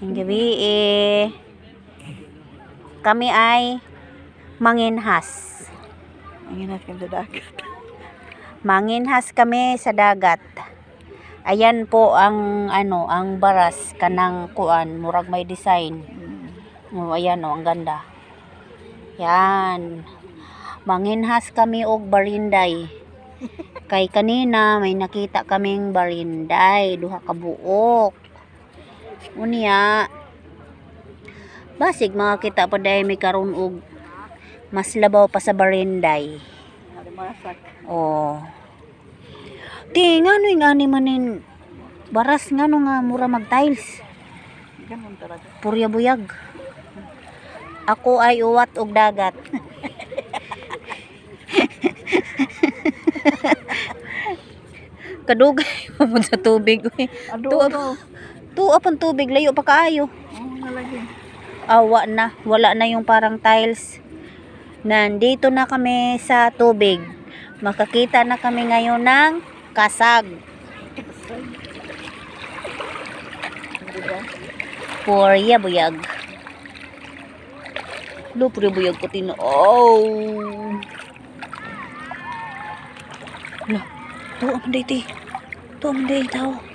Ang gabi kami ay manginhas. Manginhas kami sa dagat. Manginhas kami sa dagat. Ayan po ang ang baras kanang kuan, murag may design. Oh, ayan ang ganda. Yan. Manginhas kami og barinday. Kay kanina may nakita kaming barinday, duha ka buok. Unya basig makakita pa dahil may karon og mas labaw pa sa barinday. Oh. Ti ngano yung ani manin baras ngano nga mura mag tiles. Ganun talaga. Purya buyag. Ako ay uwat og dagat. Kadugay pa sa tubig. Tuwa pang tubig, layo pa kaayo. Nalagyan. Awa na, wala na yung parang tiles. Nandito na kami sa tubig. Makakita na kami ngayon ng kasag. Purya buyag. Purya buyag ko tino. Oh. Lah, tuwa man day ti. Tuwa man day tao.